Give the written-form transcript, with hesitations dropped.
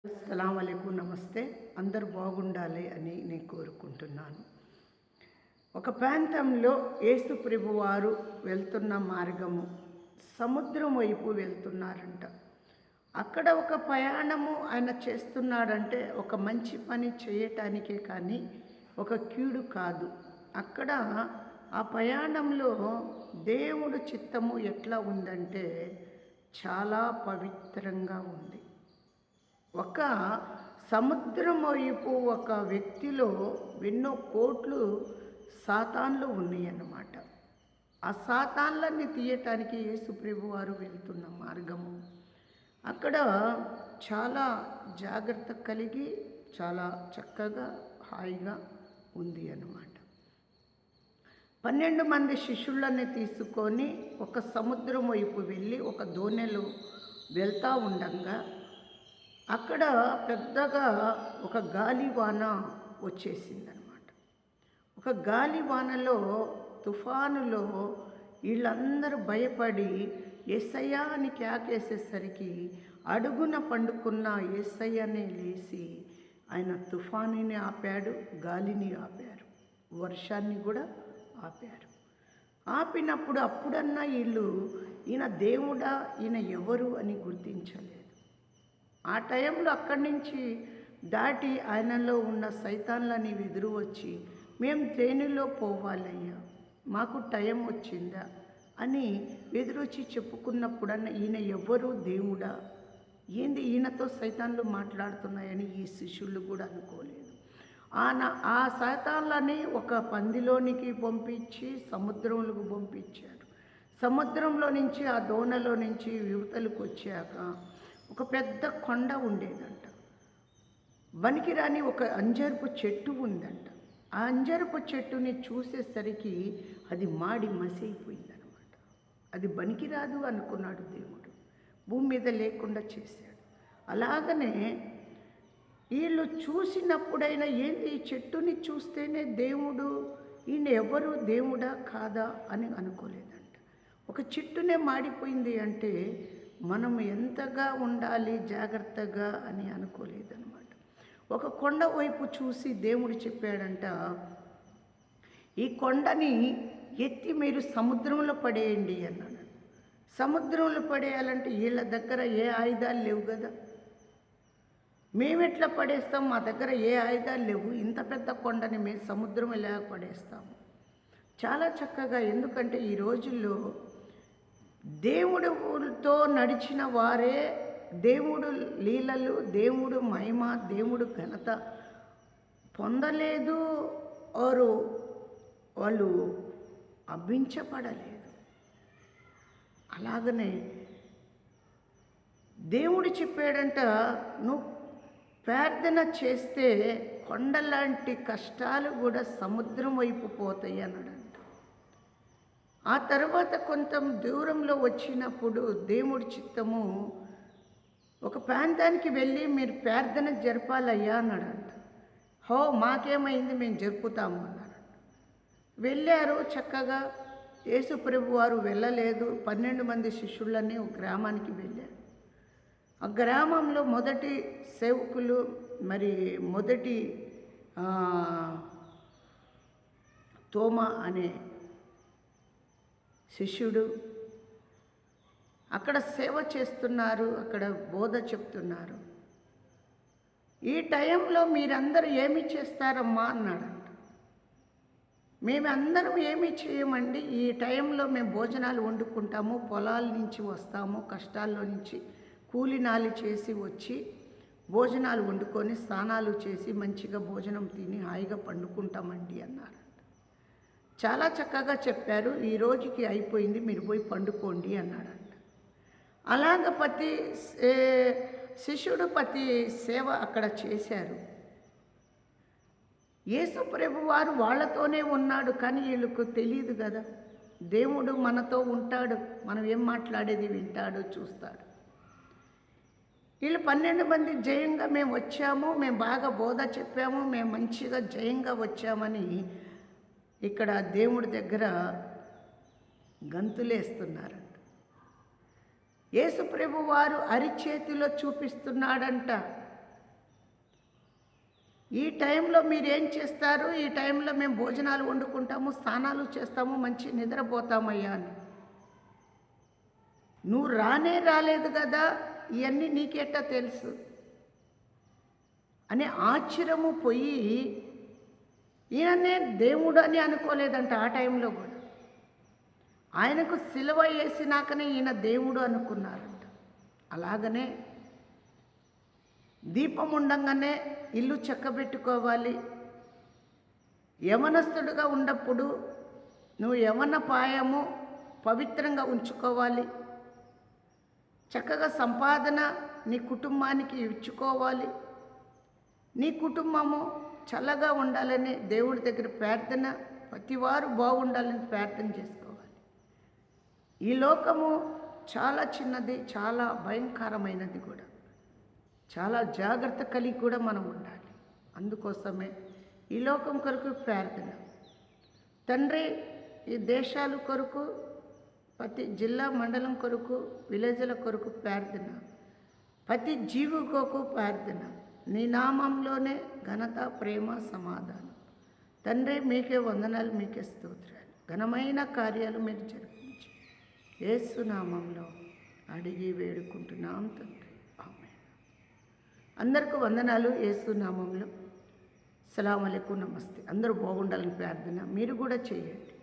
అస్సలాముఅలైకుం, నమస్తే. అందరూ బాగుండాలి అని నేను కోరుకుంటున్నాను. ఒక ప్రాంతంలో యేసు ప్రభువారు వెళ్తున్న మార్గము సముద్రం వైపు వెళ్తున్నారంట. అక్కడ ఒక ప్రయాణము ఆయన చేస్తున్నాడంటే ఒక మంచి పని చేయటానికే కానీ ఒక కీడు కాదు. అక్కడ ఆ ప్రయాణంలో దేవుడు చిత్తము ఎట్లా ఉందంటే చాలా పవిత్రంగా ఉంది. ఒక సముద్రం వైపు ఒక వ్యక్తిలో ఎన్నో కోట్లు సాతాన్లు ఉన్నాయి అన్నమాట. ఆ సాతాన్లన్నీ తీయటానికి యేసు ప్రభు వారు వెళ్తున్న మార్గము అక్కడ చాలా జాగ్రత్త కలిగి చాలా చక్కగా హాయిగా ఉంది అన్నమాట. 12 మంది శిష్యులని తీసుకొని ఒక సముద్రం వైపు వెళ్ళి ఒక దోణిలో వెళ్తూ ఉండగా అక్కడ పెద్దగా ఒక గాలివాన వచ్చేసిందనమాట. ఒక గాలివానలో తుఫానులో వీళ్ళందరూ భయపడి యేసయ్య అని కేకేసేసరికి అడుగున పండుకున్న యేసయ్యనే లేచి ఆయన తుఫానుని ఆపాడు, గాలిని ఆపారు, వర్షాన్ని కూడా ఆపారు. ఆపినప్పుడు అప్పుడన్నా వీళ్ళు ఈయన దేవుడా, ఈయన ఎవరు అని గుర్తించలేదు. ఆ టైంలో అక్కడి నుంచి దాటి ఆయనలో ఉన్న సైతాన్లని ఎదురు వచ్చి మేము దేనిలో పోవాలయ్యా, మాకు టైం వచ్చిందా అని ఎదురొచ్చి చెప్పుకున్నప్పుడన్నా ఈయన ఎవ్వరు దేవుడా, ఏంది ఈయనతో సైతాన్లు మాట్లాడుతున్నాయని ఈ శిష్యులు కూడా అనుకోలేదు. ఆ సైతాన్లని ఒక పందిలోనికి పంపించి సముద్రంలోకి పంపించారు. సముద్రంలో నుంచి ఆ దోణలో నుంచి యువతలకు వచ్చాక ఒక పెద్ద కొండ ఉండేదంట. బనికిరాని ఒక అంజరపు చెట్టు ఉందంట. ఆ అంజరపు చెట్టుని చూసేసరికి అది మాడి మసైపోయిందనమాట. అది బనికిరాదు అనుకున్నాడు దేవుడు, భూమి మీద లేకుండా చేశాడు. అలాగనే వీళ్ళు చూసినప్పుడైనా ఏంది ఈ చెట్టుని చూస్తేనే దేవుడు, ఈయన ఎవరు దేవుడా కాదా అని అనుకోలేదంట. ఒక చెట్టునే మాడిపోయింది అంటే మనం ఎంతగా ఉండాలి జాగ్రత్తగా అని అనుకోలేదన్నమాట. ఒక కొండ వైపు చూసి దేవుడు చెప్పాడంట, ఈ కొండని ఎత్తి మీరు సముద్రంలో పడేయండి అన్నాడు. సముద్రంలో పడేయాలంటే వీళ్ళ దగ్గర ఏ ఆయుధాలు లేవు కదా, మేమెట్లా పడేస్తాం, మా దగ్గర ఏ ఆయుధాలు లేవు, ఇంత పెద్ద కొండని మేము సముద్రం ఎలా పడేస్తాము. చాలా చక్కగా, ఎందుకంటే ఈ రోజుల్లో దేవుడితో నడిచిన వారే దేవుడు లీలలు, దేవుడు మహిమ, దేవుడు ఘనత పొందలేదు, వాళ్ళు అభించపడలేదు. అలాగనే దేవుడు చెప్పాడంట, నువ్వు ప్రార్థన చేస్తే కొండలాంటి కష్టాలు కూడా సముద్రం వైపు పోతాయి అన్నాడంట. ఆ తర్వాత కొంత దూరంలో వచ్చినప్పుడు దేవుడి చిత్తము ఒక ప్రాంతానికి వెళ్ళి మీరు ప్రార్థన జరపాలయ్యా అన్నాడంట. హో, మాకేమైంది, మేము జరుపుతాము అన్నారంట. వెళ్ళారు చక్కగా. యేసు ప్రభు వారు వెళ్ళలేదు, 12 మంది శిష్యులని ఒక గ్రామానికి వెళ్ళారు. ఆ గ్రామంలో మొదటి సేవకులు, మరి మొదటి తోమా అనే శిష్యుడు అక్కడ సేవ చేస్తున్నారు, అక్కడ బోధ చెప్తున్నారు. ఈ టైంలో మీరందరూ ఏమి చేస్తారమ్మా అన్నాడంట. మేమందరం ఏమీ చేయమండి, ఈ టైంలో మేము భోజనాలు వండుకుంటాము, పొలాల నుంచి వస్తాము, కష్టాల్లో నుంచి కూలినాలి చేసి వచ్చి భోజనాలు వండుకొని స్నానాలు చేసి మంచిగా భోజనం తిని హాయిగా పండుకుంటామండి అన్నారు. చాలా చక్కగా చెప్పారు, ఈ రోజుకి అయిపోయింది, మీరు పోయి పండుకోండి అన్నాడంట. అలాగ శిష్యుడు ప్రతి సేవ అక్కడ చేశారు. యేసు ప్రభు వారు వాళ్ళతోనే ఉన్నాడు, కానీ వీళ్ళకు తెలియదు కదా, దేవుడు మనతో ఉంటాడు, మనం ఏం మాట్లాడేది వింటాడు, చూస్తాడు. వీళ్ళు 12 మంది జయంగా మేము వచ్చాము, మేము బాగా బోధ చెప్పాము, మేము మంచిగా జయంగా వచ్చామని ఇక్కడ దేవుడి దగ్గర గంతులేస్తున్నారంట. యేసు ప్రభు వారు అరిచేతిలో చూపిస్తున్నాడంట, ఈ టైంలో మీరేం చేస్తారు? ఈ టైంలో మేము భోజనాలు వండుకుంటాము, స్నానాలు చేస్తాము, మంచి నిద్రపోతామయ్యా అని. నువ్వు రాలేదు కదా, ఇవన్నీ నీకెట్టా తెలుసు అనే ఆశ్చర్యము పోయి ఈయననే దేవుడు అని అనుకోలేదంట. ఆ టైంలో కూడా ఆయనకు సిలువ వేసినాకనే ఈయన దేవుడు అనుకున్నారంట. అలాగనే దీపం ఉండంగానే ఇల్లు చక్కబెట్టుకోవాలి. యవనస్తుడుగా ఉన్నప్పుడు నువ్వు యవన పాయము పవిత్రంగా ఉంచుకోవాలి. చక్కగా సంపాదన నీ కుటుంబానికి ఇచ్చుకోవాలి. నీ కుటుంబము చల్లగా ఉండాలని దేవుడి దగ్గర ప్రార్థన, ప్రతివారు బాగుండాలని ప్రార్థన చేసుకోవాలి. ఈ లోకము చాలా చిన్నది, చాలా భయంకరమైనది కూడా. చాలా జాగ్రత్త కలిగి కూడా మనం ఉండాలి. అందుకోసమే ఈ లోకం కొరకు ప్రార్థన. తండ్రి, ఈ దేశాల కొరకు, ప్రతి జిల్లా మండలం కొరకు, విలేజ్ల కొరకు ప్రార్థన, ప్రతి జీవి కొరకు ప్రార్థన. నీ నామంలోనే ఘనత, ప్రేమ, సమాధానం. తండ్రి, మీకే వందనాలు, మీకే స్తోత్రాలు. ఘనమైన కార్యాలు మీరు జరిపించి యేసు నామంలో అడిగి వేడుకుంటున్నాం తండ్రి, ఆమేన్. అందరికీ వందనాలు. యేసు నామంలో సలాం అలైకుం, నమస్తే. అందరూ బాగుండాలని ప్రార్థన మీరు కూడా చేయండి.